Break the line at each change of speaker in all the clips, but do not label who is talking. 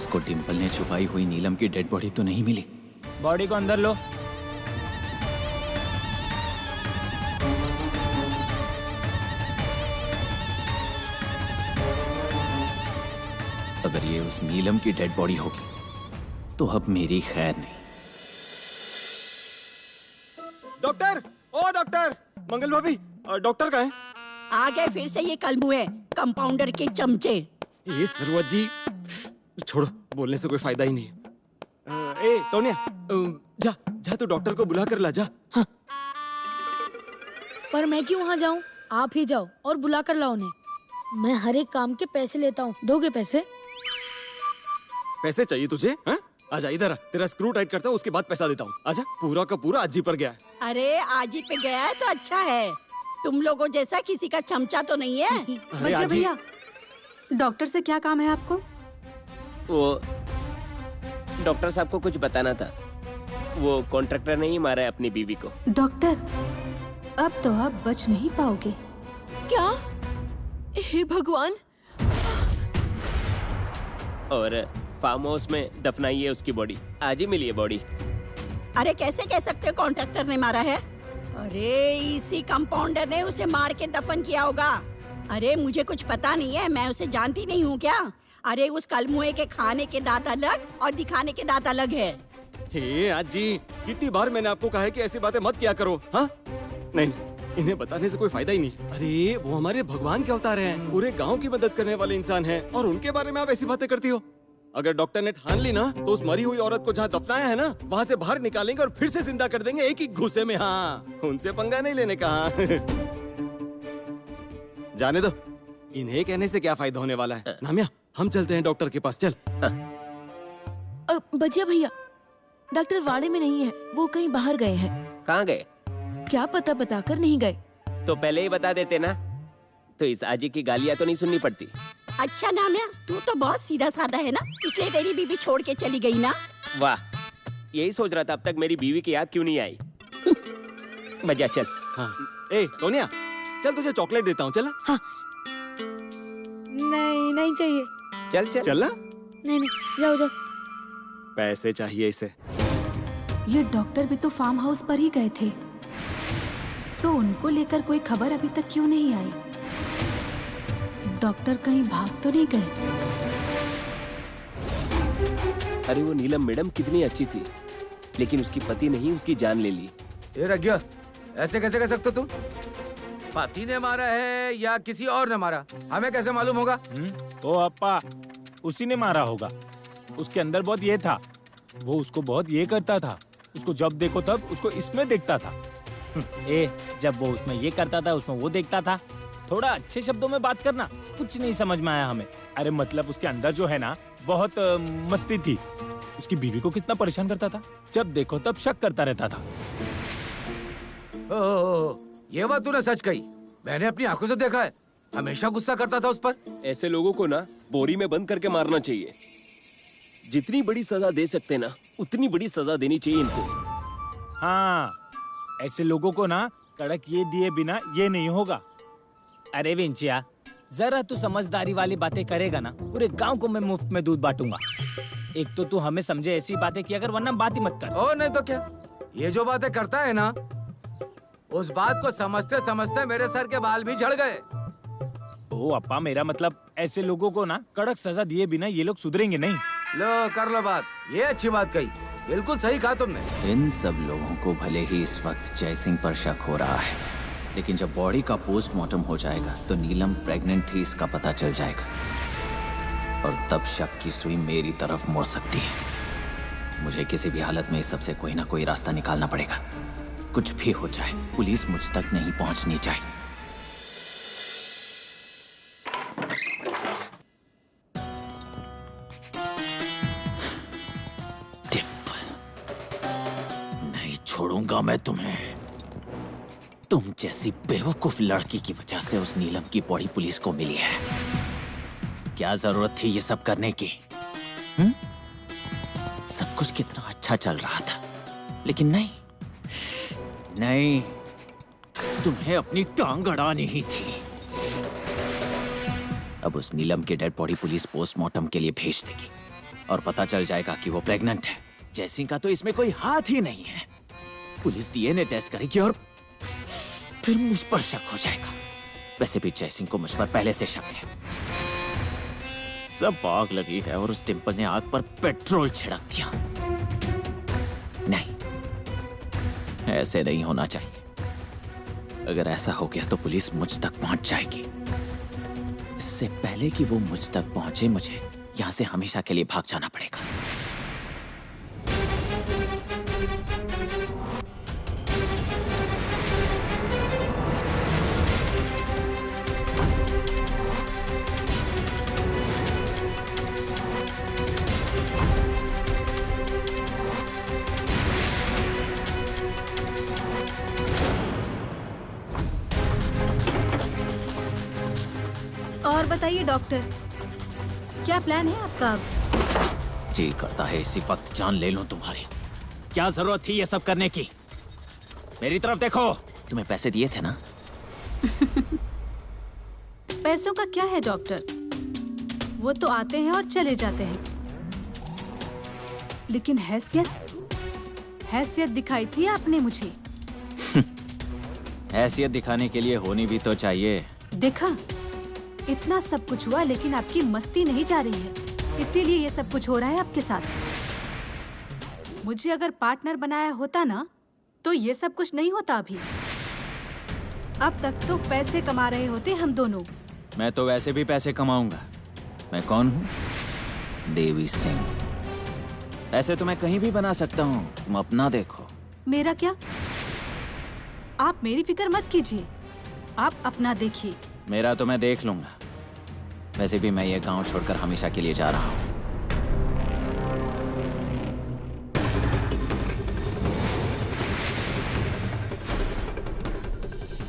उसको डिम्पल ने छुपाई हुई नीलम की डेड बॉडी तो नहीं मिली।
बॉडी को अंदर लो।
अगर ये उस नीलम की डेड बॉडी होगी तो अब मेरी खैर नहीं।
डॉक्टर, ओ डॉक्टर, मंगल भाभी, डॉक्टर कहाँ है?
आ गए फिर से ये कलमुए कंपाउंडर के चमचे।
ये सरवत जी, छोड़ो, बोलने से कोई फायदा ही नहीं। ए टोनिया, जा जा तो डॉक्टर को बुला कर ला जा।
हाँ। पर मैं क्यों वहाँ जाऊँ? आप ही जाओ और बुला कर लाओ उन्हें। मैं हर एक काम के पैसे लेता हूँ। दोगे पैसे?
पैसे चाहिए तुझे? हाँ? आजा इधर आ, तेरा स्क्रू टाइट करता हूँ, उसके बाद पैसा देता हूँ। आजा, पूरा का पूरा आजी पर गया है।
अरे आजी पे गया है तो अच्छा है, तुम लोगों जैसा किसी का चमचा तो नहीं है।
अरे आजी,
भैया, डॉक्टर से क्या काम है आपको?
वो डॉक्टर साहब को कुछ बताना था। वो कॉन्ट्रैक्टर ने ही मारा है अपनी बीवी को।
डॉक्टर, अब तो आप बच नहीं पाओगे।
क्या? हे भगवान!
और फार्म हाउस में दफनाई है उसकी बॉडी। आज ही मिली है बॉडी।
अरे कैसे कह सकते हो कॉन्ट्रैक्टर ने मारा है? अरे इसी कंपाउंडर ने उसे मार के दफन किया होगा। अरे मुझे कुछ पता नहीं है, मैं उसे जानती नहीं हूँ क्या? अरे उस कलमुए के खाने के दांत अलग और दिखाने के दांत अलग है।
हे आजी, कितनी बार मैंने आपको कहा है कि ऐसी बातें मत किया करो। हाँ नहीं, इन्हें बताने से कोई फायदा ही नहीं। अरे वो हमारे भगवान के अवतार हैं, पूरे गांव की मदद करने वाले इंसान हैं, और उनके बारे में आप ऐसी बातें करती हो। अगर डॉक्टर ने ठान ली ना तो उस मरी हुई औरत को जहाँ दफनाया है ना, वहाँ से बाहर निकालेंगे और फिर से जिंदा कर देंगे एक ही घूसे में। हाँ, उनसे पंगा नहीं लेने का। जाने दो, इन्हें कहने से क्या फायदा होने वाला है। नामिया, हम चलते हैं डॉक्टर के पास, चल।
बजिया भैया, डॉक्टर वाड़े में नहीं है, वो कहीं बाहर गए हैं।
कहाँ गए?
क्या पता, बताकर नहीं गए।
तो पहले ही बता देते ना, तो इस आजी की गालियाँ तो नहीं सुननी पड़ती।
अच्छा नामिया, तू तो बहुत सीधा साधा है ना, इसलिए तेरी बीबी छोड़ के चली गई ना।
वाह, यही सोच रहा था अब तक मेरी बीवी की याद क्यों नहीं आई। मजा, चल।
हाँ। ए टोनिया, चल तुझे चॉकलेट देता हूँ, चला।
हाँ। नहीं, नहीं चाहिए।
चल चल
चल ना।
नहीं नहीं, जाओ जाओ।
पैसे चाहिए इसे।
ये डॉक्टर भी तो फार्म हाउस पर ही गए थे, तो उनको लेकर कोई खबर अभी तक क्यों नहीं आई? डॉक्टर कहीं भाग तो नहीं गए?
अरे वो नीलम मैडम कितनी अच्छी थी, लेकिन उसकी पति ने ही उसकी जान ले ली।
ये रज्ञा, ऐसे कैसे कह सकते हो तुम? पति ने मारा है या किसी और ने मारा, हमें कैसे मालूम होगा?
ओ अप्पा, उसी ने मारा होगा। उसके अंदर बहुत ये था, वो उसको बहुत ये करता था। उसको जब देखो तब उसको इसमें देखता था। जब वो उसमें ये करता था, उसमें वो देखता था। थोड़ा अच्छे शब्दों में बात करना, कुछ नहीं समझ में आया हमें। अरे मतलब उसके अंदर जो है ना, बहुत मस्ती थी। उसकी बीवी को कितना परेशान करता था, जब देखो तब शक करता रहता था।
ये बात तूने सच कही, मैंने अपनी आंखों से देखा है। हमेशा गुस्सा करता था उस पर।
ऐसे लोगों को ना बोरी में बंद करके मारना चाहिए। जितनी बड़ी सजा दे सकते ना, उतनी बड़ी सजा देनी चाहिए इनको।
हाँ, ऐसे लोगों को ना कड़क ये दिए बिना ये नहीं होगा। अरे विंचिया, जरा तू समझदारी वाली बातें करेगा ना, पूरे गांव को मैं मुफ्त में दूध बांटूंगा। एक तो तू हमें समझे ऐसी बातें किया कर, वरना बात ही मत कर।
ओ नहीं तो क्या, ये जो बातें करता है ना, उस बात को समझते समझते मेरे सर के बाल भी झड़ गए।
ओ अप्पा, मेरा मतलब ऐसे लोगों को ना कड़क सजा दिए बिना ये लोग सुधरेंगे नहीं।
लो कर लो बात, ये अच्छी बात कही, बिल्कुल सही कहा तुमने।
इन सब लोगों को भले ही इस वक्त जय सिंह पर शक हो रहा है, लेकिन जब बॉडी का पोस्टमार्टम हो जाएगा तो नीलम प्रेग्नेंट थी इसका पता चल जाएगा, और तब शक की सुई मेरी तरफ मुड़ सकती है। मुझे किसी भी हालत में इस सब से कोई ना कोई रास्ता निकालना पड़ेगा। कुछ भी हो जाए, पुलिस मुझ तक नहीं पहुंचनी चाहिए। नहीं छोड़ूंगा मैं तुम्हें। तुम जैसी बेवकूफ लड़की की वजह से उस नीलम की बॉडी पुलिस को मिली है। क्या जरूरत थी ये सब करने की? सब कुछ कितना अच्छा चल रहा था, लेकिन नहीं, तुम्हें अपनी टांग अड़ानी ही थी। अब उस नीलम की डेड बॉडी पुलिस पोस्टमार्टम के लिए भेज देगी, और पता चल जाएगा कि वो प्रेग्नेंट है। जयसिंह का तो इसमें कोई हाथ ही नहीं है। पुलिस डीएनए टेस्ट करेगी और फिर मुझ पर शक हो जाएगा। वैसे भी जयसिंह को मुझ पर पहले से शक है। सब आग लगी है और उस डिंपल ने आग पर पेट्रोल छिड़क दिया। नहीं, ऐसे नहीं होना चाहिए। अगर ऐसा हो गया तो पुलिस मुझ तक पहुंच जाएगी। इससे पहले कि वो मुझ तक पहुंचे, मुझे यहां से हमेशा के लिए भाग जाना पड़ेगा।
और बताइए डॉक्टर, क्या प्लान है आपका अब?
जी करता है इसी वक्त जान ले लूं तुम्हारी। क्या जरूरत थी ये सब करने की? मेरी तरफ देखो। तुम्हें पैसे दिए थे ना?
पैसों का क्या है डॉक्टर, वो तो आते हैं और चले जाते हैं, लेकिन हैसियत दिखाई थी आपने मुझे।
हैसियत दिखाने के लिए होनी भी तो चाहिए।
देखा, इतना सब कुछ हुआ लेकिन आपकी मस्ती नहीं जा रही है, इसीलिए ये सब कुछ हो रहा है आपके साथ। मुझे अगर पार्टनर बनाया होता ना तो ये सब कुछ नहीं होता अभी। अब तक तो पैसे कमा रहे होते हम दोनों।
मैं तो वैसे भी पैसे कमाऊंगा। मैं कौन हूँ? देवी सिंह। ऐसे तो मैं कहीं भी बना सकता हूँ, तुम अपना देखो।
मेरा क्या? आप मेरी फिक्र मत कीजिए, आप अपना देखिए।
मेरा तो मैं देख लूंगा। वैसे भी मैं ये गांव छोड़कर हमेशा के लिए जा रहा हूँ।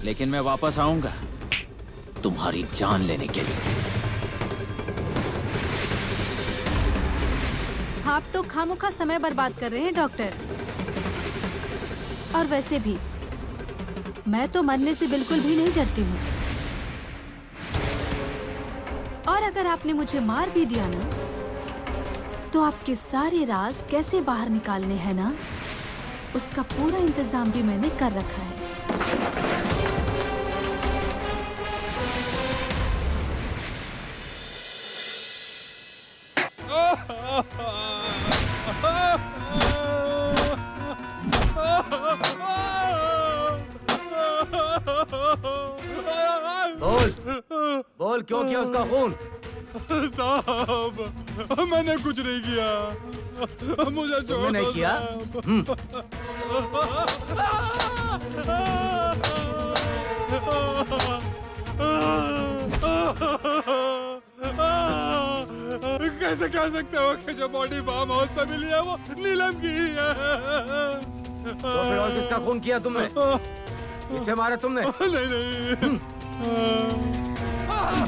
लेकिन मैं वापस आऊंगा तुम्हारी जान लेने के लिए।
आप तो खामोखा समय बर्बाद कर रहे हैं डॉक्टर। और वैसे भी मैं तो मरने से बिल्कुल भी नहीं डरती हूँ। और अगर आपने मुझे मार भी दिया ना, तो आपके सारे राज कैसे बाहर निकालने हैं ना, उसका पूरा इंतजाम भी मैंने कर रखा है।
बोल क्यों किया उसका खून?
साहब, मैंने कुछ नहीं किया, मुझे छोड़ दो।
नहीं किया?
कैसे कह सकते हो कि जो बॉडी फार्म हाउस पे मिली है वो नीलम की है?
तो फिर और किसका खून किया तुमने? इसे मारा तुमने?
नहीं।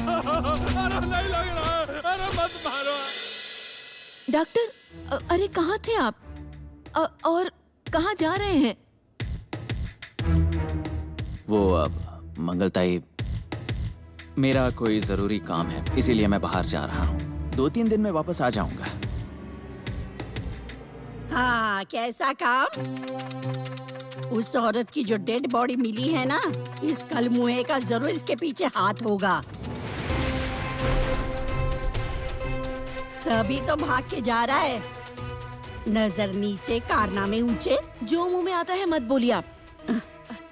अरे नहीं लग रहा है, अरे मत मारो।
डॉक्टर, अरे कहाँ थे आप? और कहाँ जा रहे हैं?
वो अब मंगलताई, मेरा कोई जरूरी काम है, इसीलिए मैं बाहर जा रहा हूँ। 2-3 दिन में वापस आ जाऊंगा।
हाँ, कैसा काम? उस औरत की जो डेड बॉडी मिली है ना, इस कलमुहे का जरूर इसके पीछे हाथ होगा। तभी तो भाग के जा रहा है। नजर नीचे, कारनामे ऊंचे।
जो मुंह में आता है मत बोलिए आप।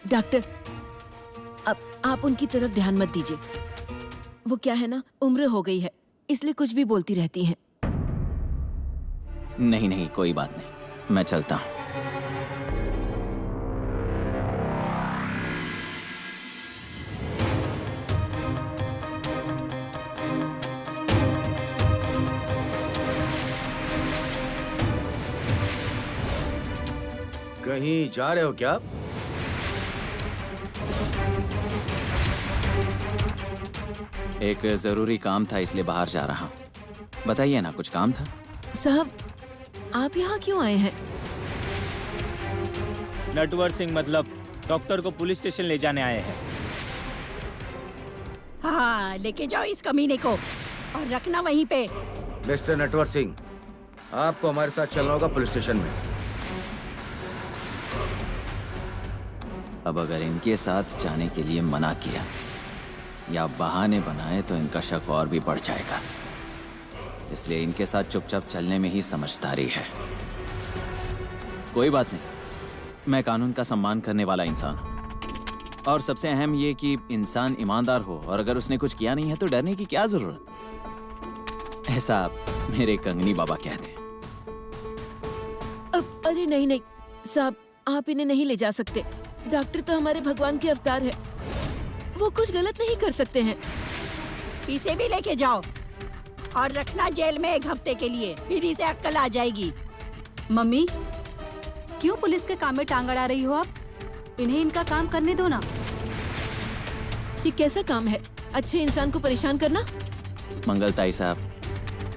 डॉक्टर, अब आप उनकी तरफ ध्यान मत दीजिए। वो क्या है ना, उम्र हो गई है, इसलिए कुछ भी बोलती रहती हैं।
नहीं, कोई बात नहीं, मैं चलता हूँ।
कहीं जा रहे हो क्या?
एक जरूरी काम था, इसलिए बाहर जा रहा हूँ। बताइए ना, कुछ काम था?
साहब, आप यहाँ क्यों आए हैं?
नटवर सिंह मतलब डॉक्टर को पुलिस स्टेशन ले जाने आए हैं।
हाँ, लेके जाओ इस कमीने को और रखना वहीं पे।
मिस्टर नटवर सिंह, आपको हमारे साथ चलना होगा पुलिस स्टेशन में।
अब अगर इनके साथ जाने के लिए मना किया या बहाने बनाए तो इनका शक और भी बढ़ जाएगा। इसलिए इनके साथ चुपचाप चलने में ही समझदारी है। कोई बात नहीं, मैं कानून का सम्मान करने वाला इंसान हूं। और सबसे अहम ये कि इंसान ईमानदार हो, और अगर उसने कुछ किया नहीं है तो डरने की क्या जरूरत। ऐसा मेरे कंगनी बाबा कहते हैं।
अरे नहीं नहीं साहब, आप इन्हें नहीं ले जा सकते। डॉक्टर तो हमारे भगवान के अवतार है, वो कुछ गलत नहीं कर सकते हैं।
इसे भी लेके जाओ और रखना जेल में 1 हफ्ते के लिए, फिर इसे अक्ल आ जाएगी।
मम्मी, क्यों पुलिस के काम में टांग अड़ा रही हो आप? इन्हें इनका काम करने दो ना।
ये कैसा काम है, अच्छे इंसान को परेशान करना?
मंगलताई साहब,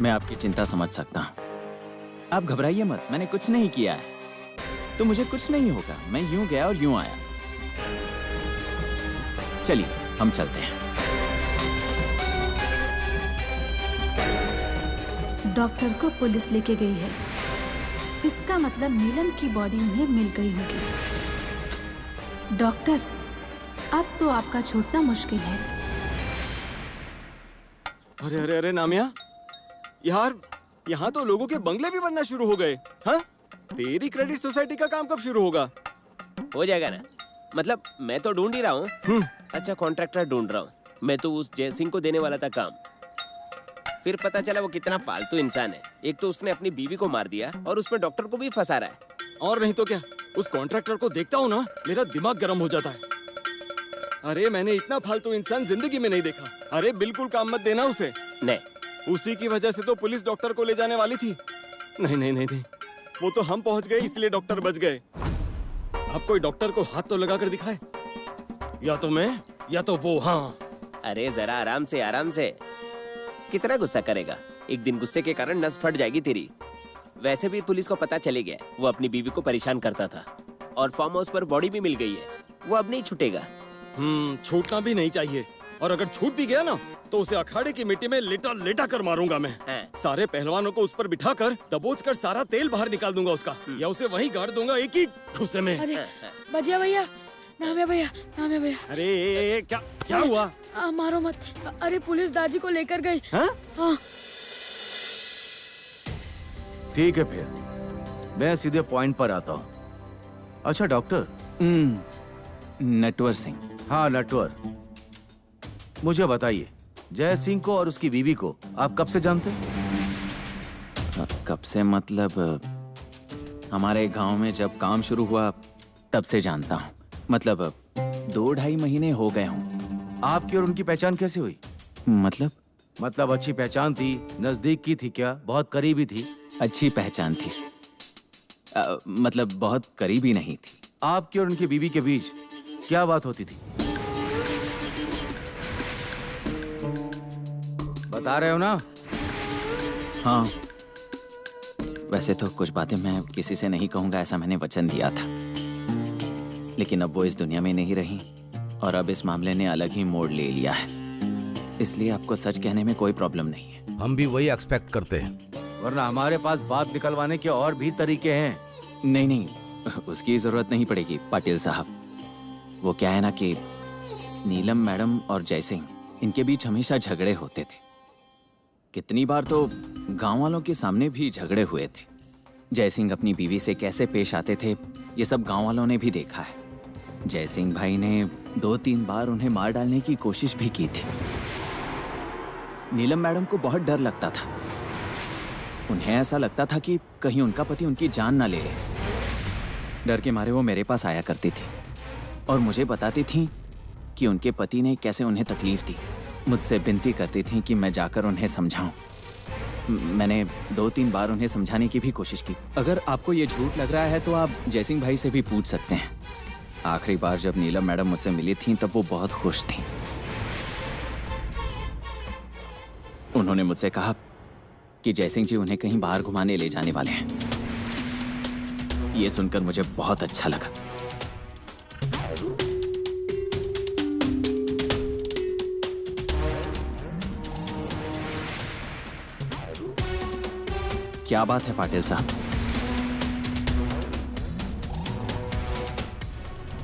मैं आपकी चिंता समझ सकता हूँ। आप घबराइए मत, मैंने कुछ नहीं किया है, तो मुझे कुछ नहीं होगा। मैं यूं गया और यूं आया। चलिए हम चलते हैं।
डॉक्टर को पुलिस लेके गई है, इसका मतलब नीलम की बॉडी उन्हें मिल गई होगी। डॉक्टर, अब तो आपका छूटना मुश्किल है।
अरे अरे अरे नामिया, यार यहाँ तो लोगों के बंगले भी बनना शुरू हो गए। हाँ, तेरी क्रेडिट सोसाइटी का काम कब शुरू होगा?
हो जाएगा ना, मतलब मैं तो ढूंढ ही रहा हूँ। अच्छा कॉन्ट्रैक्टर ढूंढ रहा हूँ। मैं तो उस जय सिंह को देने वाला था काम, फिर पता चला वो कितना फालतू इंसान है। एक तो उसने अपनी बीवी को मार दिया और उसमें डॉक्टर को भी फंसा रहा है।
और नहीं तो क्या, उस कॉन्ट्रैक्टर को देखता हूँ ना, मेरा दिमाग गर्म हो जाता है। अरे मैंने इतना फालतू इंसान जिंदगी में नहीं देखा। अरे बिल्कुल काम मत देना उसे।
नहीं,
उसी की वजह से तो पुलिस डॉक्टर को ले जाने वाली थी। नहीं नहीं नहीं नहीं, वो तो हम पहुंच गए इसलिए डॉक्टर बच गए। आप कोई डॉक्टर को हाथ तो लगा कर दिखाए, या तो मैं या तो वो। हाँ
अरे जरा आराम से आराम से, कितना गुस्सा करेगा? एक दिन गुस्से के कारण नस फट जाएगी तेरी। वैसे भी पुलिस को पता चले गया वो अपनी बीवी को परेशान करता था, और फार्म हाउस पर बॉडी भी मिल गई है। वो अब नहीं छूटेगा।
छूटना भी नहीं चाहिए, और अगर छूट भी गया ना तो उसे अखाड़े की मिट्टी में लेटा लेटा कर मारूंगा मैं। सारे पहलवानों को उस पर बिठा कर दबोच कर सारा तेल बाहर निकाल दूंगा उसका, या उसे वहीं गाड़ दूंगा एक ही ठुसे में।
अरे बजिया भैया, नाम है भैया, नाम है भैया।
अरे क्या क्या हुआ?
मारो मत। अरे पुलिस दादी को लेकर गई। हाँ?
ठीक है, फिर मैं सीधे पॉइंट पर आता हूँ। अच्छा डॉक्टर,
नटवर सिंह।
हाँ नटवर, मुझे बताइए, जय सिंह को और उसकी बीवी को आप कब से जानते हैं?
कब से मतलब हमारे गांव में जब काम शुरू हुआ तब से जानता हूँ। मतलब 2-2.5 महीने हो गए हों।
आपकी और उनकी पहचान कैसे हुई?
मतलब
अच्छी पहचान थी, नजदीक की थी क्या, बहुत करीबी थी?
अच्छी पहचान थी, मतलब बहुत करीबी नहीं थी।
आपकी और उनकी बीवी के बीच क्या बात होती थी? बता रहे हो ना?
हाँ, वैसे तो कुछ बातें मैं किसी से नहीं कहूंगा, ऐसा मैंने वचन दिया था। लेकिन अब वो इस दुनिया में नहीं रही, और अब इस मामले ने अलग ही मोड़ ले लिया है। इसलिए आपको सच कहने में कोई प्रॉब्लम नहीं है।
हम भी वही एक्सपेक्ट करते हैं, वरना हमारे पास बात निकलवाने के और भी तरीके हैं।
नहीं नहीं, उसकी जरूरत नहीं पड़ेगी पाटिल साहब। वो क्या है ना कि नीलम मैडम और जय सिंह, इनके बीच हमेशा झगड़े होते थे। कितनी बार तो गांव वालों के सामने भी झगड़े हुए थे। जय सिंह अपनी बीवी से कैसे पेश आते थे ये सब गांव वालों ने भी देखा है। जय सिंह भाई ने 2-3 बार उन्हें मार डालने की कोशिश भी की थी। नीलम मैडम को बहुत डर लगता था। उन्हें ऐसा लगता था कि कहीं उनका पति उनकी जान ना ले ले। डर के मारे वो मेरे पास आया करती थी और मुझे बताती थी कि उनके पति ने कैसे उन्हें तकलीफ दी। मुझसे विनती करती थी कि मैं जाकर उन्हें समझाऊं। मैंने 2-3 बार उन्हें समझाने की भी कोशिश की। अगर आपको ये झूठ लग रहा है तो आप जयसिंह भाई से भी पूछ सकते हैं। आखिरी बार जब नीलम मैडम मुझसे मिली थी तब वो बहुत खुश थी। उन्होंने मुझसे कहा कि जयसिंह जी उन्हें कहीं बाहर घुमाने ले जाने वाले हैं। ये सुनकर मुझे बहुत अच्छा लगा। क्या बात है पाटिल साहब?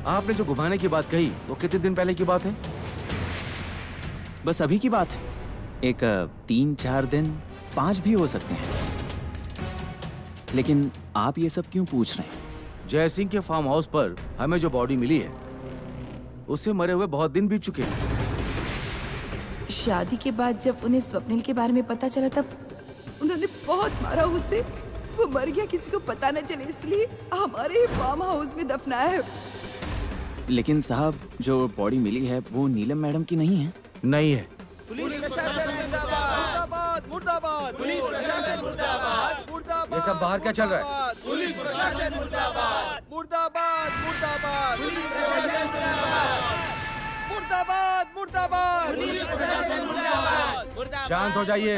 आपने जो घुमाने की बात कही वो कितने दिन पहले की बात है?
बस अभी की बात है। एक 3-4 दिन, 5 भी हो सकते हैं। लेकिन आप ये सब क्यों पूछ रहे हैं?
जय सिंह के फार्म हाउस पर हमें जो बॉडी मिली है उससे मरे हुए बहुत दिन बीत चुके हैं।
शादी के बाद जब उन्हें स्वप्निल के बारे में पता चला तब उन्होंने बहुत मारा उसे। वो मर गया, किसी को पता न चले, इसलिए हमारे फार्म हाउस में दफनाया है।
लेकिन साहब, जो बॉडी मिली है वो नीलम मैडम की नहीं है।
नहीं है।
मुर्दाबाद, पुलिस प्रशासन मुर्दाबाद, मुर्दाबाद,
ये सब बाहर क्या चल रहा है?
पुलिस प्रशासन मुर्दाबाद, मुर्दाबाद, मुर्दाबाद, पुलिस प्रशासन मुर्दाबाद, मुर्दाबाद, पुलिस प्रशासन मुर्दाबाद,
शांत हो जाइए।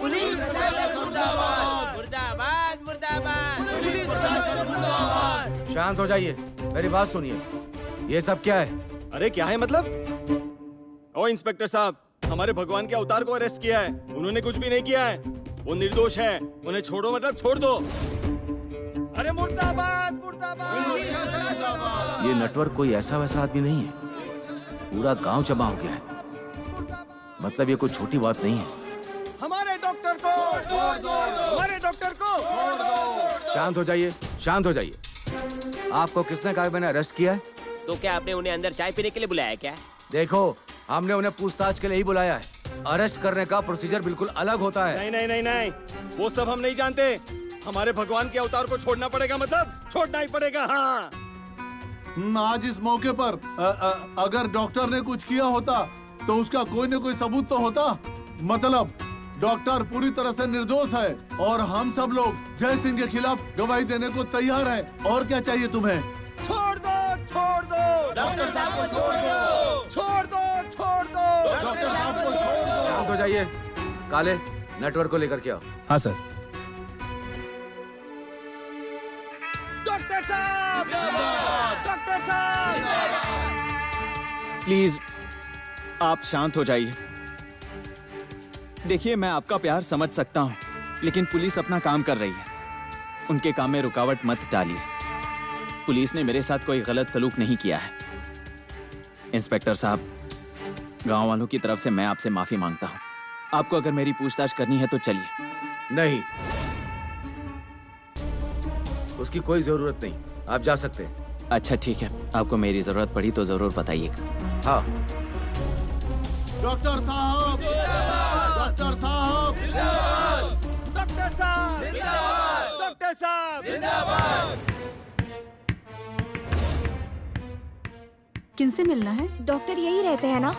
पुलिस प्रशासन मुर्दाबाद,
मुर्दाबाद मुर्दाबाद।
पुलिस प्रशासन मुर्दाबाद।
शांत हो जाइए, मेरी बात सुनिए। ये सब क्या है?
अरे क्या है मतलब? ओ इंस्पेक्टर साहब, हमारे भगवान के अवतार को अरेस्ट किया है। उन्होंने कुछ भी नहीं किया है, वो निर्दोष है। उन्हें छोड़ो मतलब छोड़ दो। अरे मुर्दाबाद, मुर्दाबाद।
ये नटवर कोई ऐसा वैसा आदमी नहीं है, पूरा गांव जमा हो गया है। मतलब ये कोई छोटी बात नहीं है।
हमारे डॉक्टर को छोड़ दो, हमारे डॉक्टर को छोड़ दो।
शांत हो जाइए, शांत हो जाइए। आपको किसने कहा मैंने अरेस्ट किया है?
तो क्या आपने उन्हें अंदर चाय पीने के लिए बुलाया क्या?
देखो, हमने उन्हें पूछताछ के लिए ही बुलाया है। अरेस्ट करने का प्रोसीजर बिल्कुल अलग होता है।
नहीं नहीं नहीं नहीं, वो सब हम नहीं जानते। हमारे भगवान के अवतार को छोड़ना पड़ेगा, मतलब छोड़ना ही पड़ेगा। हाँ,
आज इस मौके पर अगर डॉक्टर ने कुछ किया होता तो उसका कोई न कोई सबूत तो होता। मतलब डॉक्टर पूरी तरह से निर्दोष है और हम सब लोग जय सिंह के खिलाफ गवाही देने को तैयार हैं। और क्या चाहिए तुम्हें?
छोड़ दो, छोड़ दो डॉक्टर साहब को, छोड़ दो, छोड़ दो, छोड़ दो डॉक्टर साहब को, छोड़ दो।
शांत हो जाइए। काले, नेटवर्क को लेकर के आओ।
हाँ सर।
डॉक्टर साहब, डॉक्टर साहब,
प्लीज आप शांत हो जाइए। देखिए, मैं आपका प्यार समझ सकता हूँ, लेकिन पुलिस अपना काम कर रही है। उनके काम में रुकावट मत डालिए। पुलिस ने मेरे साथ कोई गलत सलूक नहीं किया है। इंस्पेक्टर साहब, गांव वालों की तरफ से मैं आपसे माफी मांगता हूँ। आपको अगर मेरी पूछताछ करनी है तो चलिए।
नहीं, उसकी कोई जरूरत नहीं, आप जा सकते हैं।
अच्छा ठीक है, आपको मेरी जरूरत पड़ी तो जरूर बताइएगा।
हाँ।
डॉक्टर साहब, डॉक्टर साहब,
डॉक्टर साहब, डॉक्टर साहब।
किनसे मिलना है?
डॉक्टर यही रहते हैं ना?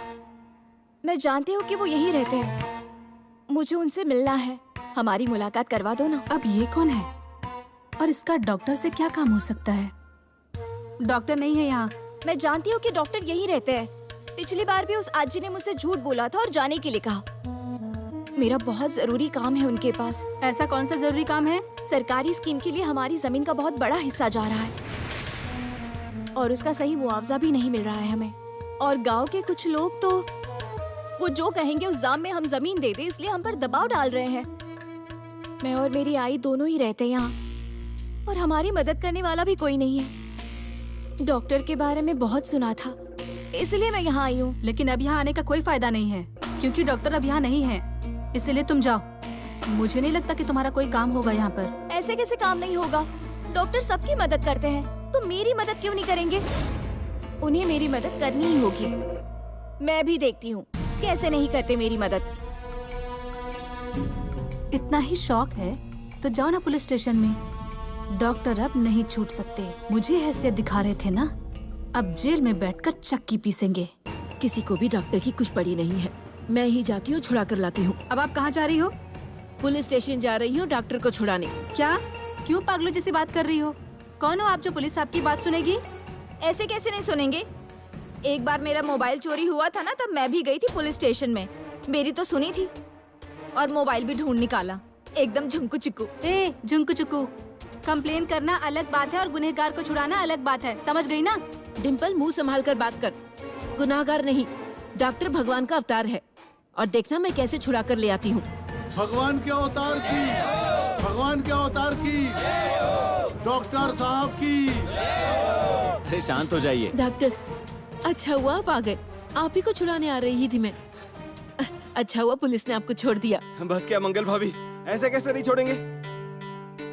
मैं जानती हूँ कि वो यही रहते हैं। मुझे उनसे मिलना है। हमारी मुलाकात करवा दो ना।
अब ये कौन है और इसका डॉक्टर से क्या काम हो सकता है? डॉक्टर नहीं है यहाँ।
मैं जानती हूँ कि डॉक्टर यही रहते हैं। पिछली बार भी उस आजी ने मुझसे झूठ बोला था और जाने के लिए कहा। मेरा बहुत जरूरी काम है उनके पास।
ऐसा कौन सा जरूरी काम है?
सरकारी स्कीम के लिए हमारी जमीन का बहुत बड़ा हिस्सा जा रहा है और उसका सही मुआवजा भी नहीं मिल रहा है हमें। और गांव के कुछ लोग तो वो जो कहेंगे उस दाम में हम जमीन दे दे, इसलिए हम पर दबाव डाल रहे हैं। मैं और मेरी आई दोनों ही रहते हैं यहाँ और हमारी मदद करने वाला भी कोई नहीं है। डॉक्टर के बारे में बहुत सुना था, इसलिए मैं यहाँ आई हूँ।
लेकिन अब यहाँ आने का कोई फायदा नहीं है क्योंकि डॉक्टर अब यहाँ नहीं है, इसलिए तुम जाओ। मुझे नहीं लगता कि तुम्हारा कोई काम होगा यहाँ पर।
ऐसे कैसे काम नहीं होगा? डॉक्टर सबकी मदद करते हैं, तो मेरी मदद क्यों नहीं करेंगे? उन्हें मेरी मदद करनी ही होगी। मैं भी देखती हूँ कैसे नहीं करते मेरी मदद।
इतना ही शौक है तो जाओ ना पुलिस स्टेशन में। डॉक्टर अब नहीं छूट सकते। मुझे हैसियत दिखा रहे थे ना, अब जेल में बैठकर चक्की पीसेंगे।
किसी को भी डॉक्टर की कुछ पड़ी नहीं है। मैं ही जाती हूँ, छुड़ा कर लाती हूँ।
अब आप कहाँ जा रही हो?
पुलिस स्टेशन जा रही हूँ डॉक्टर को छुड़ाने।
क्या? क्यों पागलों जैसी बात कर रही हो? कौन हो आप जो पुलिस आपकी बात सुनेगी?
ऐसे कैसे नहीं सुनेंगे? एक बार मेरा मोबाइल चोरी हुआ था ना, तब मैं भी गई थी पुलिस स्टेशन में। मेरी तो सुनी थी और मोबाइल भी ढूंढ निकाला, एकदम झुंकू चिक्कू।
ए झुंकू चिक्कू, कंप्लेन करना अलग बात है और गुनहगार को छुड़ाना अलग बात है, समझ गई ना?
डिम्पल, मुंह संभाल कर बात कर। गुनाहगार नहीं, डॉक्टर भगवान का अवतार है और देखना मैं कैसे छुड़ा कर ले आती हूँ।
भगवान के अवतार की भगवान के अवतार की, डॉक्टर साहब की।
अरे शांत हो जाइए।
डॉक्टर, अच्छा हुआ आप आ गए। आप ही को छुड़ाने आ रही थी मैं। अच्छा हुआ पुलिस ने आपको छोड़ दिया।
बस क्या मंगल भाभी, ऐसे कैसे नहीं छोड़ेंगे?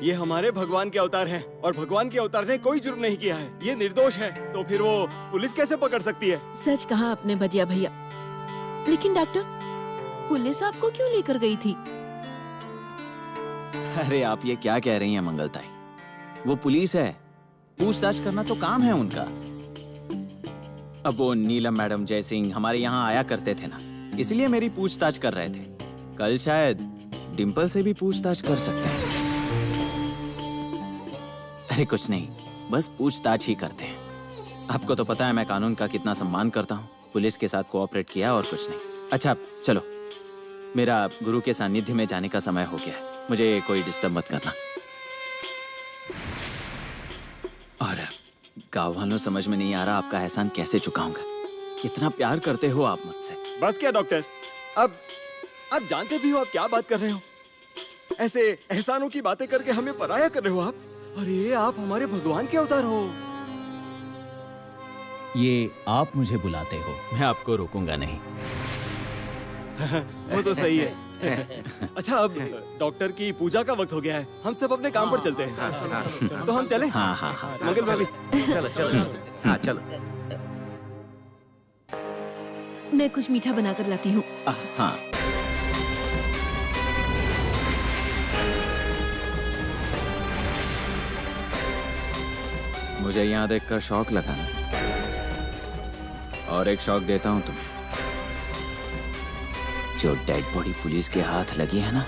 ये हमारे भगवान के अवतार हैं और भगवान के अवतार ने कोई जुर्म नहीं किया है। ये निर्दोष है, तो फिर वो पुलिस कैसे पकड़ सकती है?
सच कहा आपने भजिया भैया। लेकिन डॉक्टर, पुलिस आपको क्यों लेकर गई थी?
अरे आप ये क्या कह रही हैं मंगलताई? वो पुलिस है, पूछताछ करना तो काम है उनका। अब वो नीलम मैडम जय सिंह हमारे यहाँ आया करते थे ना, इसलिए मेरी पूछताछ कर रहे थे। कल शायद डिम्पल से भी पूछताछ कर सकते हैं। अरे कुछ नहीं, बस पूछताछ ही करते हैं। आपको तो पता है मैं कानून का कितना सम्मान करता हूँ। पुलिस के साथ कोऑपरेट किया और कुछ नहीं। अच्छा चलो, मेरा गुरु के सानिध्य में जाने का समय हो गया है। मुझे कोई डिस्टर्ब मत करना। और गाँव वालों समझ में नहीं आ रहा आपका एहसान कैसे चुकाऊंगा। कितना प्यार करते हो आप मुझसे।
बस क्या डॉक्टर, अब आप जानते भी हो आप क्या बात कर रहे हो। ऐसे एहसानों की बातें करके हमें पराया कर रहे हो आप। अरे आप हमारे भगवान के अवतार हो।
ये आप मुझे बुलाते हो, मैं आपको रोकूंगा नहीं।
वो तो सही है। अच्छा अब डॉक्टर की पूजा का वक्त हो गया है, हम सब अपने काम पर चलते हैं। तो हम चले?
हाँ हाँ हाँ,
मंगल भाभी
चलो चलो। हाँ चलो।
मैं कुछ मीठा बनाकर लाती हूँ।
हाँ। मुझे यहाँ देखकर शौक लगा ना, और एक शौक देता हूँ तुम्हें। जो डेड बॉडी पुलिस के हाथ लगी है ना,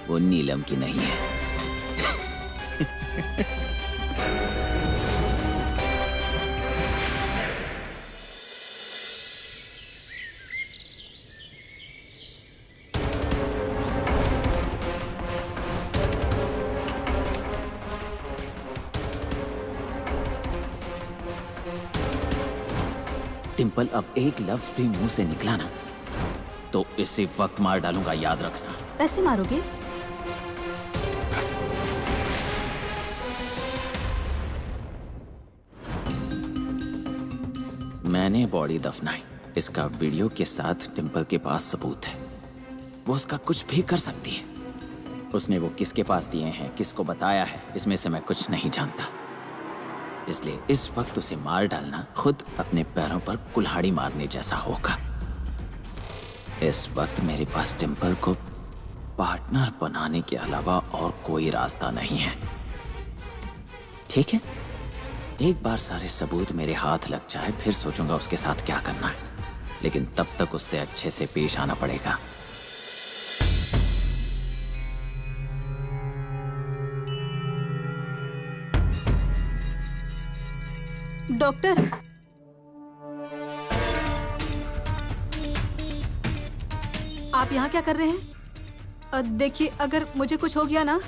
वो नीलम की नहीं है। डिम्पल, अब एक लफ्ज भी मुंह से निकला ना तो इसी वक्त मार डालूंगा, याद रखना।
कैसे मारोगे?
मैंने बॉडी दफनाई, इसका वीडियो के साथ डिम्पल के पास सबूत है। वो उसका कुछ भी कर सकती है। उसने वो किसके पास दिए हैं, किसको बताया है, इसमें से मैं कुछ नहीं जानता। इसलिए इस वक्त उसे मार डालना खुद अपने पैरों पर कुल्हाड़ी मारने जैसा होगा। इस वक्त मेरे पास डिम्पल को पार्टनर बनाने के अलावा और कोई रास्ता नहीं है। ठीक है, एक बार सारे सबूत मेरे हाथ लग जाए, फिर सोचूंगा उसके साथ क्या करना है। लेकिन तब तक उससे अच्छे से पेश आना पड़ेगा।
डॉक्टर, आप यहाँ क्या कर रहे हैं? देखिए, अगर मुझे कुछ हो गया ना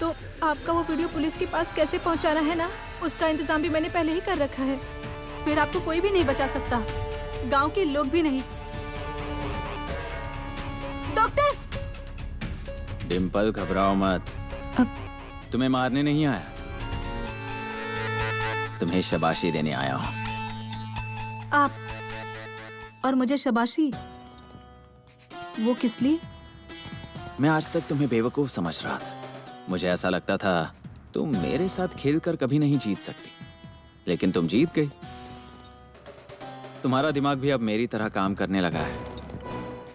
तो आपका वो वीडियो पुलिस के पास कैसे पहुँचाना है ना, उसका इंतजाम भी मैंने पहले ही कर रखा है। फिर आपको कोई भी नहीं बचा सकता, गांव के लोग भी नहीं। डॉक्टर!
डिम्पल घबराओ मत, तुम्हें मारने नहीं आया, तुम्हें शाबाशी देने आया हूं।
आप और मुझे शाबाशी? वो किस लिए?
मैं आज तक तुम्हें बेवकूफ समझ रहा था। मुझे ऐसा लगता था तुम मेरे साथ खेलकर कभी नहीं जीत सकती, लेकिन तुम जीत गई। तुम्हारा दिमाग भी अब मेरी तरह काम करने लगा है।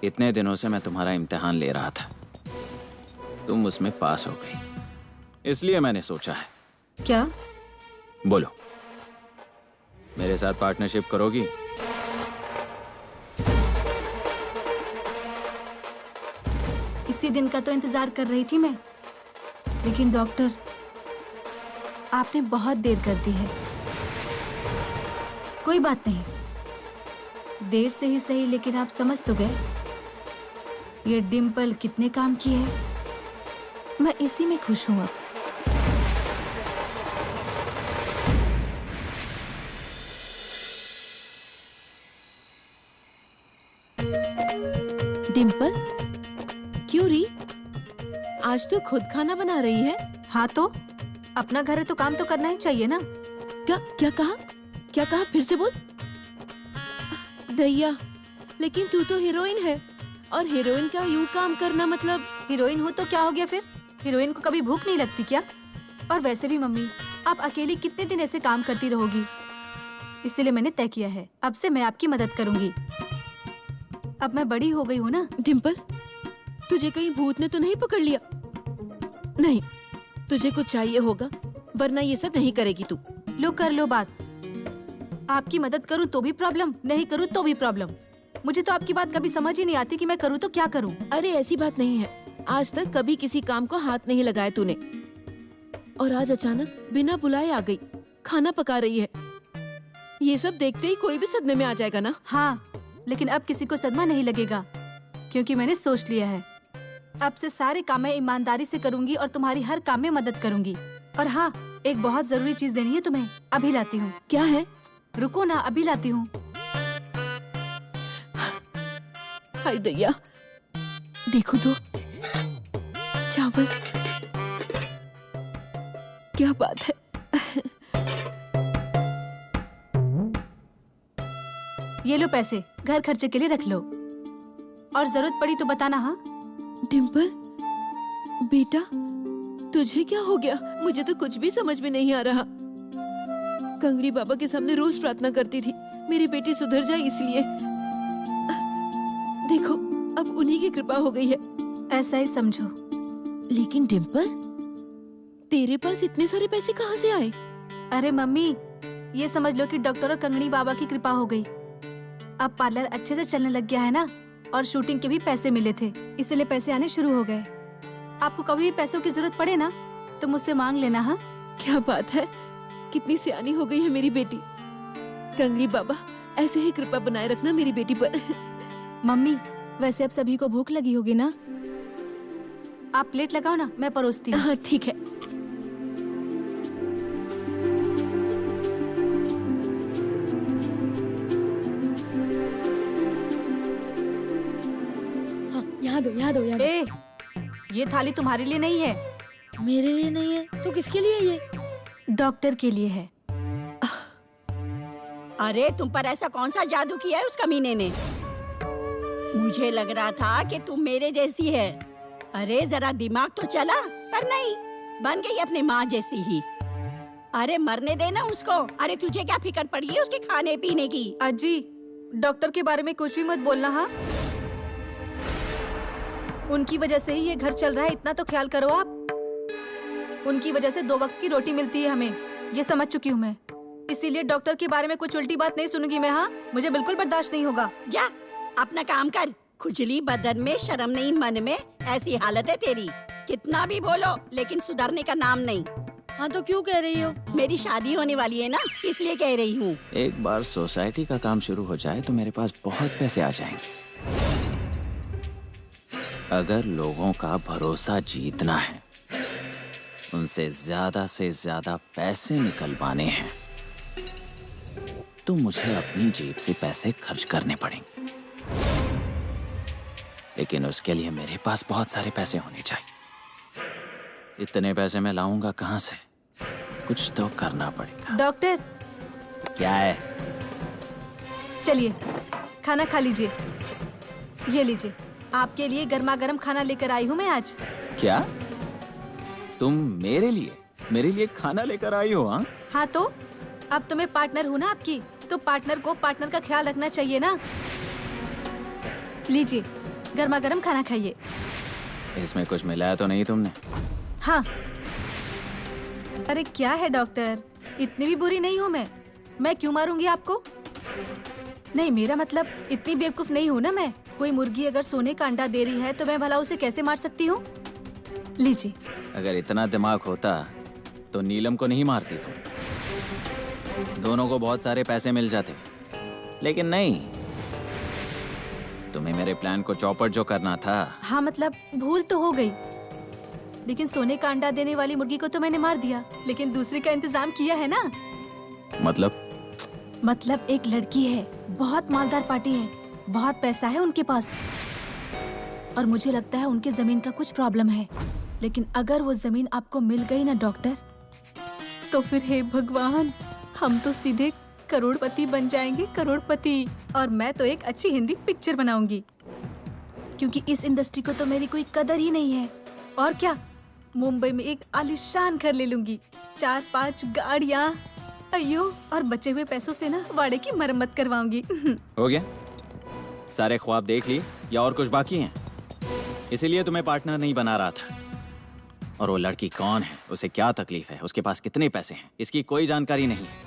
इतने दिनों से मैं तुम्हारा इम्तिहान ले रहा था, तुम उसमें पास हो गई, इसलिए मैंने सोचा है।
क्या?
बोलो, मेरे साथ पार्टनरशिप करोगी?
इसी दिन का तो इंतजार कर रही थी मैं। लेकिन डॉक्टर, आपने बहुत देर कर दी है। कोई बात नहीं, देर से ही सही, लेकिन आप समझ तो गए ये डिम्पल कितने काम की है। मैं इसी में खुश हूं अब।
डिम्पल, क्यों री? आज तो खुद खाना बना रही है।
हाँ तो अपना घर है तो काम तो करना ही चाहिए ना।
क्या कहा फिर से बोल। दैया, लेकिन तू तो हीरोइन है और हीरोइन का यूं काम करना मतलब।
हीरोइन हो तो क्या हो गया फिर? हीरोइन को कभी भूख नहीं लगती क्या? और वैसे भी मम्मी, आप अकेली कितने दिन ऐसे काम करती रहोगी? इसीलिए मैंने तय किया है, अब से मैं आपकी मदद करूंगी। अब मैं बड़ी हो गई हूँ ना।
डिम्पल, तुझे कहीं भूत ने तो नहीं पकड़ लिया? नहीं, तुझे कुछ चाहिए होगा, वरना ये सब नहीं करेगी तू।
लो कर लो बात। आपकी मदद करूँ तो भी प्रॉब्लम, नहीं करूँ तो भी प्रॉब्लम। मुझे तो आपकी बात कभी समझ ही नहीं आती कि मैं करूँ तो क्या करूँ।
अरे ऐसी बात नहीं है, आज तक कभी किसी काम को हाथ नहीं लगाया तूने, और आज अचानक बिना बुलाए आ गई, खाना पका रही है। ये सब देखते ही कोई भी सदमे में आ जाएगा ना।
हाँ, लेकिन अब किसी को सदमा नहीं लगेगा, क्योंकि मैंने सोच लिया है अब से सारे काम मैं ईमानदारी से करूंगी और तुम्हारी हर काम में मदद करूंगी। और हाँ, एक बहुत जरूरी चीज देनी है तुम्हें, अभी लाती हूँ।
क्या है?
रुको ना, अभी लाती हूँ।
हाय दैया, देखो तो, चावल। क्या बात है।
ये लो पैसे, घर खर्चे के लिए रख लो, और जरूरत पड़ी तो बताना। हाँ
डिम्पल बेटा, तुझे क्या हो गया? मुझे तो कुछ भी समझ में नहीं आ रहा। कंगड़ी बाबा के सामने रोज प्रार्थना करती थी मेरी बेटी सुधर जाए, इसलिए देखो अब उन्हीं की कृपा हो गई है।
ऐसा ही समझो।
लेकिन डिम्पल, तेरे पास इतने सारे पैसे कहाँ से आए?
अरे मम्मी, ये समझ लो कि डॉक्टर और कंगड़ी बाबा की कृपा हो गई। अब पार्लर अच्छे से चलने लग गया है ना, और शूटिंग के भी पैसे मिले थे, इसलिए पैसे आने शुरू हो गए। आपको कभी भी पैसों की जरूरत पड़े ना तो मुझसे मांग लेना। हाँ
क्या बात है, कितनी सियानी हो गई है मेरी बेटी। कंगड़ी बाबा, ऐसे ही कृपा बनाए रखना मेरी बेटी पर।
मम्मी, वैसे अब सभी को भूख लगी होगी ना, आप प्लेट लगाओ ना, मैं परोसती हूँ।
हाँ ठीक है।
यहाँ दो।
ए, ये थाली तुम्हारे लिए नहीं है।
मेरे लिए नहीं है तो किसके लिए ये?
डॉक्टर के लिए है।
अरे तुम पर ऐसा कौन सा जादू किया है उस कमीने ने? मुझे लग रहा था कि तुम मेरे जैसी है। अरे जरा दिमाग तो चला, पर नहीं, बन गई अपनी माँ जैसी ही। अरे मरने देना उसको। अरे तुझे क्या फिक्र पड़ी है उसके खाने पीने की?
अजी, डॉक्टर के बारे में कुछ भी मत बोलना। हाँ, उनकी वजह से ही ये घर चल रहा है, इतना तो ख्याल करो आप। उनकी वजह से 2 वक्त की रोटी मिलती है हमें, ये समझ चुकी हूँ मैं। इसीलिए डॉक्टर के बारे में कुछ उल्टी बात नहीं सुनूंगी मैं। हाँ, मुझे बिल्कुल बर्दाश्त नहीं होगा।
जा अपना काम कर। खुजली बदन में, शर्म नहीं मन में, ऐसी हालत है तेरी। कितना भी बोलो लेकिन सुधरने का नाम नहीं।
हाँ तो क्यों कह रही हो?
मेरी शादी होने वाली है ना, इसलिए कह रही हूँ।
एक बार सोसाइटी का काम शुरू हो जाए तो मेरे पास बहुत पैसे आ जाएंगे। अगर लोगों का भरोसा जीतना है, उनसे ज्यादा से ज्यादा पैसे निकलवाने हैं, तो मुझे अपनी जेब से पैसे खर्च करने पड़ेंगे। लेकिन उसके लिए मेरे पास बहुत सारे पैसे होने चाहिए। इतने पैसे मैं लाऊंगा कहाँ से? कुछ तो करना पड़ेगा।
डॉक्टर,
क्या है?
चलिए खाना खा लीजिए। ये लीजिए, आपके लिए गर्मा गर्म खाना लेकर आई हूँ मैं आज।
क्या? तुम मेरे लिए खाना लेकर आई हो? हाँ
हाँ, तो अब तो मैं पार्टनर हूँ ना आपकी, तो पार्टनर को पार्टनर का ख्याल रखना चाहिए ना। लीजिए, गर्मा गर्म खाना खाइए।
इसमें कुछ मिलाया तो नहीं तुमने?
हाँ। अरे क्या है डॉक्टर, इतनी भी बुरी नहीं हूँ मैं क्यों मारूंगी आपको? नहीं, मेरा मतलब इतनी बेवकूफ नहीं हूँ ना मैं। कोई मुर्गी अगर सोने का अंडा दे रही है तो मैं भला उसे कैसे मार सकती हूँ? लीजिए।
अगर इतना दिमाग होता तो नीलम को नहीं मारती तुम। दोनों को बहुत सारे पैसे मिल जाते। लेकिन नहीं, तुम्हें मेरे प्लान को चौपट जो करना था।
हाँ मतलब भूल तो हो गई, लेकिन सोने का अंडा देने वाली मुर्गी को तो मैंने मार दिया, लेकिन दूसरी का इंतजाम किया है ना। मतलब एक लड़की है, बहुत मालदार पार्टी है, बहुत पैसा है उनके पास, और मुझे लगता है उनके जमीन का कुछ प्रॉब्लम है। लेकिन अगर वो जमीन आपको मिल गई ना डॉक्टर, तो फिर हे भगवान, हम तो सीधे करोड़पति बन जाएंगे, करोड़पति। और मैं तो एक अच्छी हिंदी पिक्चर बनाऊंगी, क्योंकि इस इंडस्ट्री को तो मेरी कोई कदर ही नहीं है। और क्या, मुंबई में एक आलीशान घर ले लूंगी, 4-5 गाड़ियाँ, अयो, और बचे हुए पैसों से ना वाड़े की मरम्मत करवाऊंगी।
हो गया? सारे ख्वाब देख लिए या और कुछ बाकी हैं? इसीलिए तुम्हें पार्टनर नहीं बना रहा था। और वो लड़की कौन है, उसे क्या तकलीफ है, उसके पास कितने पैसे हैं, इसकी कोई जानकारी नहीं है।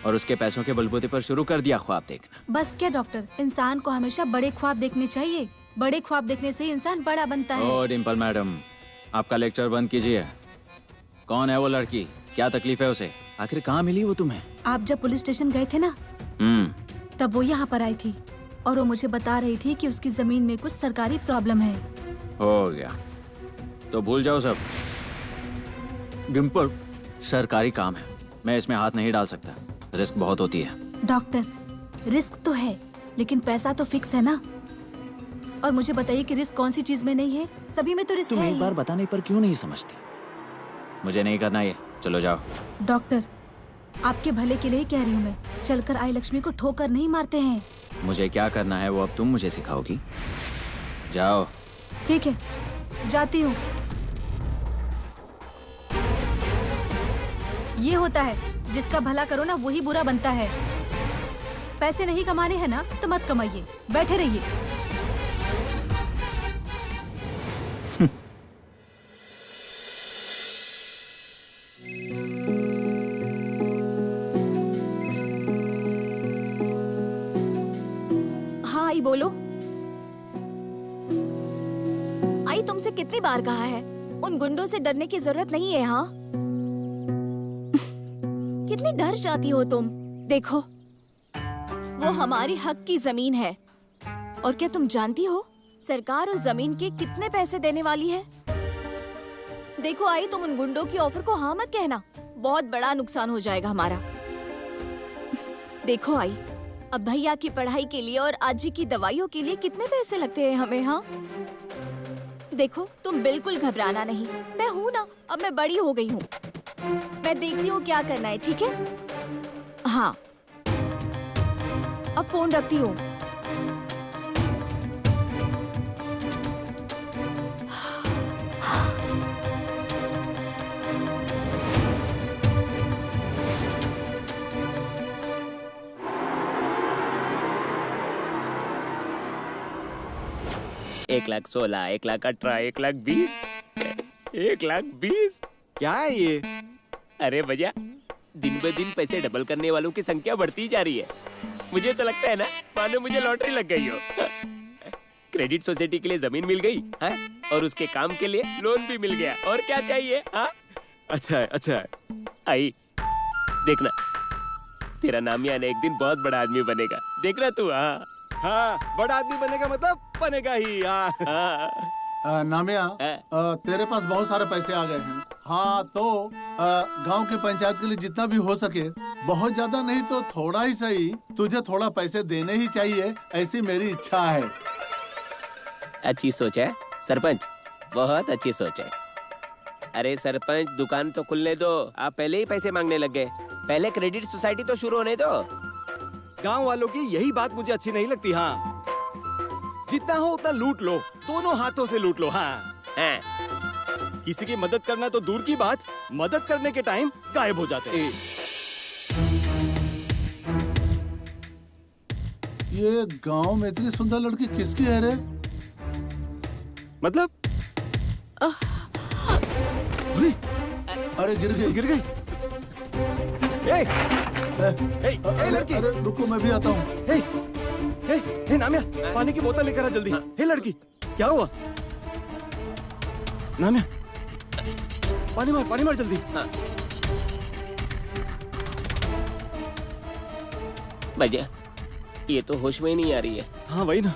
और उसके पैसों के बलबूते पर शुरू कर दिया ख्वाब देखना।
बस क्या डॉक्टर, इंसान को हमेशा बड़े ख्वाब देखने चाहिए। बड़े ख्वाब देखने से इंसान बड़ा बनता है।
ओ डिम्पल मैडम, आपका लेक्चर बंद कीजिए। कौन है वो लड़की, क्या तकलीफ है उसे, आखिर कहाँ मिली वो तुम्हें?
आप जब पुलिस स्टेशन गए थे ना, तब वो यहाँ पर आई थी और वो मुझे बता रही थी कि उसकी जमीन में कुछ सरकारी प्रॉब्लम है।
हो गया, तो भूल जाओ सब। डिम्पल, सरकारी काम है, मैं इसमें हाथ नहीं डाल सकता, रिस्क बहुत होती है।
डॉक्टर, रिस्क तो है, लेकिन पैसा तो फिक्स है ना। और मुझे बताइए कि रिस्क कौन सी चीज में नहीं है? सभी में तो रिस्क
तुम
है
एक
ही।
बार बताने पर क्यों नहीं समझती? मुझे नहीं करना ये, चलो जाओ।
डॉक्टर, आपके भले के लिए कह रही हूँ मैं, चलकर आई लक्ष्मी को ठोकर नहीं मारते हैं।
मुझे क्या करना है वो अब तुम मुझे सिखाओगी। जाओ।
ठीक है, जाती हूँ। ये होता है, जिसका भला करो ना वही बुरा बनता है। पैसे नहीं कमाने हैं ना तो मत कमाइए, बैठे रहिए। हाँ आई, बोलो। आई, तुमसे कितनी बार कहा है, उन गुंडों से डरने की जरूरत नहीं है। हाँ, कितनी डर जाती हो तुम। देखो, वो हमारी हक की जमीन है, और क्या तुम जानती हो सरकार उस जमीन के कितने पैसे देने वाली है? देखो आई, तुम उन गुंडों की ऑफर को हाँ मत कहना, बहुत बड़ा नुकसान हो जाएगा हमारा। देखो आई, अब भैया की पढ़ाई के लिए और आजी की दवाइयों के लिए कितने पैसे लगते हैं हमें। हाँ देखो, तुम बिल्कुल घबराना नहीं, मैं हूँ ना, अब मैं बड़ी हो गई हूँ, मैं देखती हूँ क्या करना है। ठीक है? हाँ, अब फोन रखती हूँ।
एक 1,16,000, 1,18,000, 1,20,000, 1,20,000।
क्या है ये?
अरे भैया, दिन ब दिन पैसे डबल करने वालों की संख्या बढ़ती जा रही है। मुझे तो लगता है ना, मानो मुझे लॉटरी लग गई हो। क्रेडिट सोसाइटी के लिए जमीन मिल गई है, और उसके काम के लिए लोन भी मिल गया, और क्या चाहिए? हाँ,
अच्छा है, अच्छा है।
आई, देखना, तेरा नामिया ने एक दिन बहुत बड़ा आदमी बनेगा, देखना तू। हाँ
हाँ, बड़ा आदमी बनेगा मतलब बनेगा ही। हाँ।
नामिया, तेरे पास बहुत सारे पैसे आ गए हैं। हाँ, तो गांव के पंचायत के लिए जितना भी हो सके, बहुत ज्यादा नहीं तो थोड़ा ही सही, तुझे थोड़ा पैसे देने ही चाहिए, ऐसी मेरी इच्छा है।
अच्छी सोच है सरपंच, बहुत अच्छी सोच है। अरे सरपंच, दुकान तो खुलने दो, आप पहले ही पैसे मांगने लग गए। पहले क्रेडिट सोसाइटी तो शुरू होने दो।
गांव वालों की यही बात मुझे अच्छी नहीं लगती। हाँ, जितना हो उतना लूट लो, दोनों हाथों से लूट लो। हाँ, किसी की मदद करना तो दूर की बात, मदद करने के टाइम गायब हो जाते हैं।
ये गांव में इतनी सुंदर लड़की किसकी है रे?
मतलब?
अरे गिर गई,
गिर गई। लड़की,
अरे रुको, मैं भी आता हूँ।
हे नामिया, पानी की बोतल लेकर आ जल्दी। हे लड़की, क्या हुआ? नामिया, पानी मार जल्दी।
भैया, ये तो होश में ही नहीं आ रही है।
हाँ वही ना।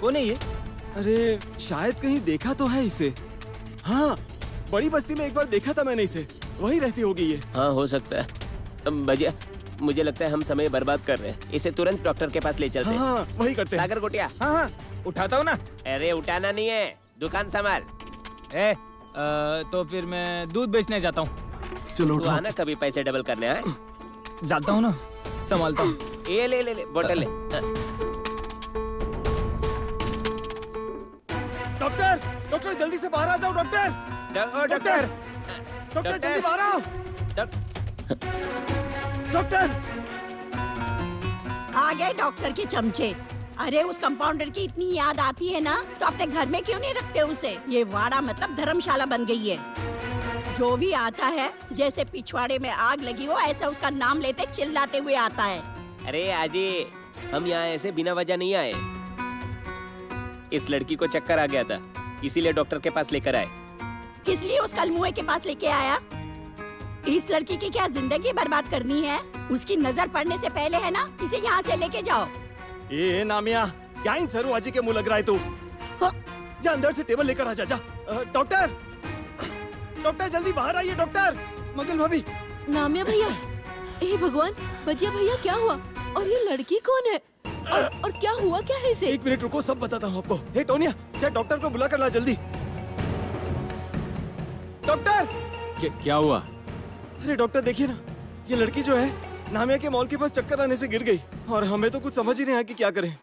कौन है ये?
अरे शायद कहीं देखा तो है इसे। हाँ, बड़ी बस्ती में एक बार देखा था मैंने इसे, वही रहती होगी ये।
हाँ, हो सकता है। भैया, मुझे लगता है हम समय बर्बाद कर रहे हैं, इसे तुरंत डॉक्टर के पास ले चलते हैं।
हाँ, वही करते हैं।
सागर गोटिया।
हाँ, उठाता हूँ ना।
अरे उठाना नहीं है, दुकान संभाल।
तो फिर मैं दूध बेचने जाता हूँ।
चलो
तू आना कभी पैसे डबल करने। आए
जाता हूँ ना, संभालता हूँ।
ये ले बोतल ले।
डॉक्टर जल्दी से बाहर आ जाओ। डॉक्टर जल्दी बाहर आओ। डॉक्टर
आ गए डॉक्टर के चमचे। अरे उस कंपाउंडर की इतनी याद आती है ना, तो अपने घर में क्यों नहीं रखते उसे? ये वाड़ा मतलब धर्मशाला बन गई है। जो भी आता है जैसे पिछवाड़े में आग लगी हो, ऐसा उसका नाम लेते चिल्लाते हुए आता है।
अरे आजी, हम यहाँ ऐसे बिना वजह नहीं आए। इस लड़की को चक्कर आ गया था, इसीलिए डॉक्टर के पास लेकर आए।
किस लिए उस कलमुए के पास लेके आया? इस लड़की की क्या जिंदगी बर्बाद करनी है? उसकी नजर पड़ने से पहले है ना, इसे यहाँ से लेके जाओ।
ए नामिया, क्या इन सरू आजी के मुंह लग रहा है तू? जा अंदर से टेबल लेकर आ जा। डॉक्टर जल्दी बाहर आइए। डॉक्टर मंगल भाभी।
नामिया भैया, हे भगवान, बजिया भैया क्या हुआ? और ये लड़की कौन है? और क्या हुआ क्या है इसे?
1 मिनट रुको, सब बताता हूँ आपको। हे टोनिया, क्या डॉक्टर को बुला कर ला जल्दी। डॉक्टर!
क्या हुआ?
अरे डॉक्टर देखिए ना, ये लड़की जो है नामिया के मॉल के पास चक्कर आने से गिर गई और हमें तो कुछ समझ ही नहीं आया कि क्या करें।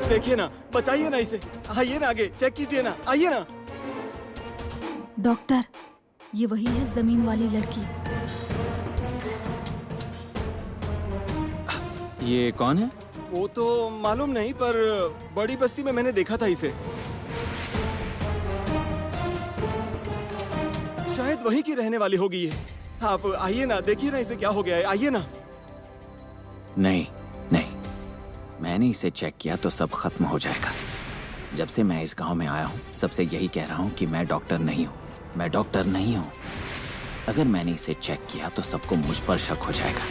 देखिए ना, बचाइए ना इसे। आइए ना आगे, चेक कीजिए ना, आइए ना।
डॉक्टर, ये वही है जमीन वाली लड़की।
ये कौन है?
वो तो मालूम नहीं, पर बड़ी बस्ती में मैंने देखा था इसे। शायद वहीं की रहने वाली होगी ये। आप आइए ना, देखिए ना इसे क्या हो गया है। आइए ना।
नहीं, मैंने इसे चेक किया तो सब खत्म हो जाएगा। जब से मैं इस गांव में आया हूँ, सबसे यही कह रहा हूँ कि मैं डॉक्टर नहीं हूँ। अगर मैंने इसे चेक किया तो सबको मुझ पर शक हो जाएगा।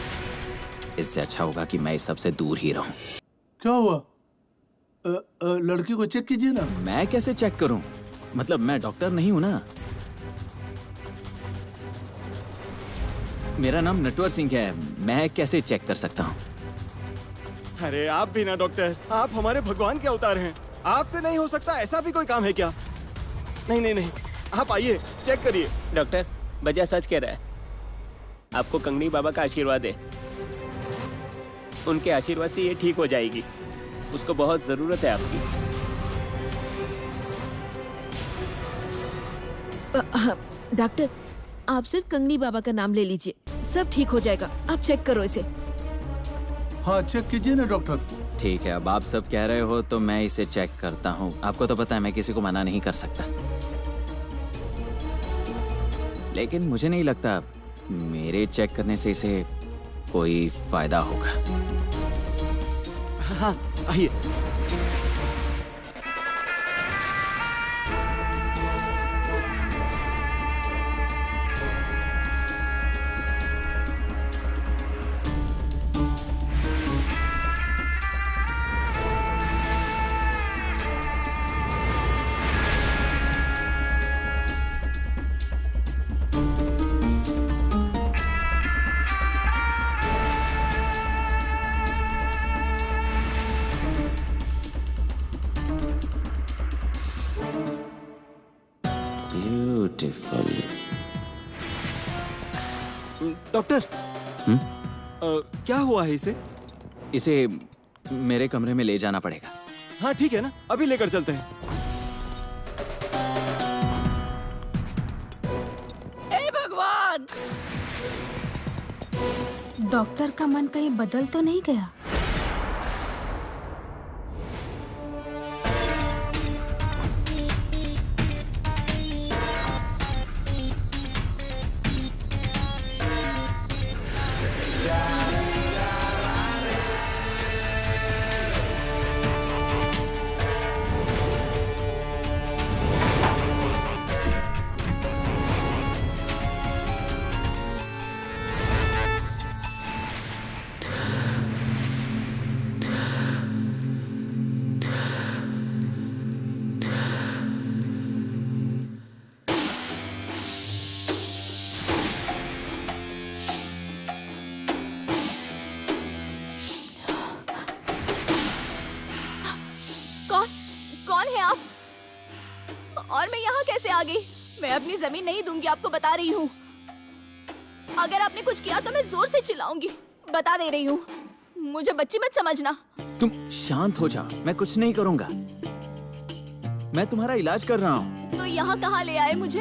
इससे अच्छा होगा कि मैं इस सबसे दूर ही रहूं।
क्या हुआ? लड़की को चेक कीजिए ना।
मैं कैसे चेक करूं? मतलब मैं डॉक्टर नहीं हूं ना। मेरा नाम नटवर सिंह है, मैं कैसे चेक कर सकता हूं?
अरे आप भी ना डॉक्टर, आप हमारे भगवान के अवतार हैं। आपसे नहीं हो सकता ऐसा भी कोई काम है क्या? नहीं, आप आइए, चेक करिए।
डॉक्टर, बजा सच कह रहा है। आपको कंगनी बाबा का आशीर्वाद है। उनके आशीर्वाद से ये ठीक हो जाएगी। उसको बहुत जरूरत है आपकी।
डॉक्टर, आप सिर्फ कंगनी बाबा का नाम ले लीजिए, सब ठीक हो जाएगा। आप चेक करो इसे।
हाँ, चेक कीजिए ना डॉक्टर।
ठीक है, अब आप सब कह रहे हो तो मैं इसे चेक करता हूँ। आपको तो पता है मैं किसी को मना नहीं कर सकता, लेकिन मुझे नहीं लगता मेरे चेक करने से इसे कोई फायदा होगा।
हाँ, आइए। डॉक्टर, क्या हुआ है इसे?
इसे मेरे कमरे में ले जाना पड़ेगा।
हाँ ठीक है ना, अभी लेकर चलते हैं।
हे भगवान!
डॉक्टर का मन कहीं बदल तो नहीं गया? और मैं यहाँ कैसे आ गई? मैं अपनी जमीन नहीं दूंगी, आपको बता रही हूँ। अगर आपने कुछ किया तो मैं जोर से चिल्लाऊंगी, बता दे रही हूँ। मुझे बच्ची मत समझना।
तुम शांत हो जा, मैं कुछ नहीं करूंगा। मैं तुम्हारा इलाज कर रहा हूँ।
तो यहाँ कहाँ ले आए मुझे?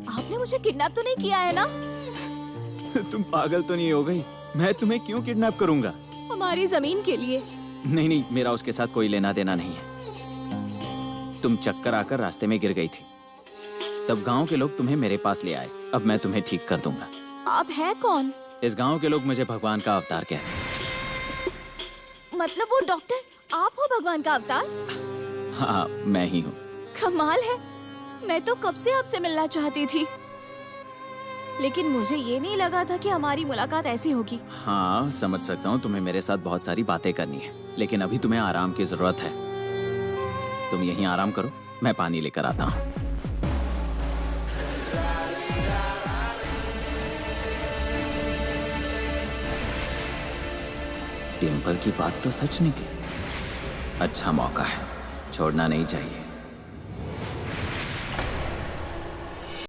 आपने मुझे किडनैप तो नहीं किया है ना?
तुम पागल तो नहीं हो गई? मैं तुम्हें क्यों किडनैप करूंगा?
हमारी जमीन के लिए।
नहीं नहीं, मेरा उसके साथ कोई लेना देना नहीं है। तुम चक्कर आकर रास्ते में गिर गई थी, तब गांव के लोग तुम्हें मेरे पास ले आए। अब मैं तुम्हें ठीक कर दूंगा।
आप हैं कौन?
इस गांव के लोग मुझे भगवान का अवतार कहते हैं।
मतलब वो डॉक्टर आप हो भगवान का अवतार?
हाँ, मैं ही हूँ।
कमाल है, मैं तो कब से आपसे मिलना चाहती थी, लेकिन मुझे ये नहीं लगा था कि हमारी मुलाकात ऐसी होगी।
हाँ, समझ सकता हूँ, तुम्हें मेरे साथ बहुत सारी बातें करनी है, लेकिन अभी तुम्हें आराम की जरूरत है। तुम यहीं आराम करो, मैं पानी लेकर आता हूँ। टिम्पर की बात तो सच निकली। अच्छा मौका है, छोड़ना नहीं चाहिए।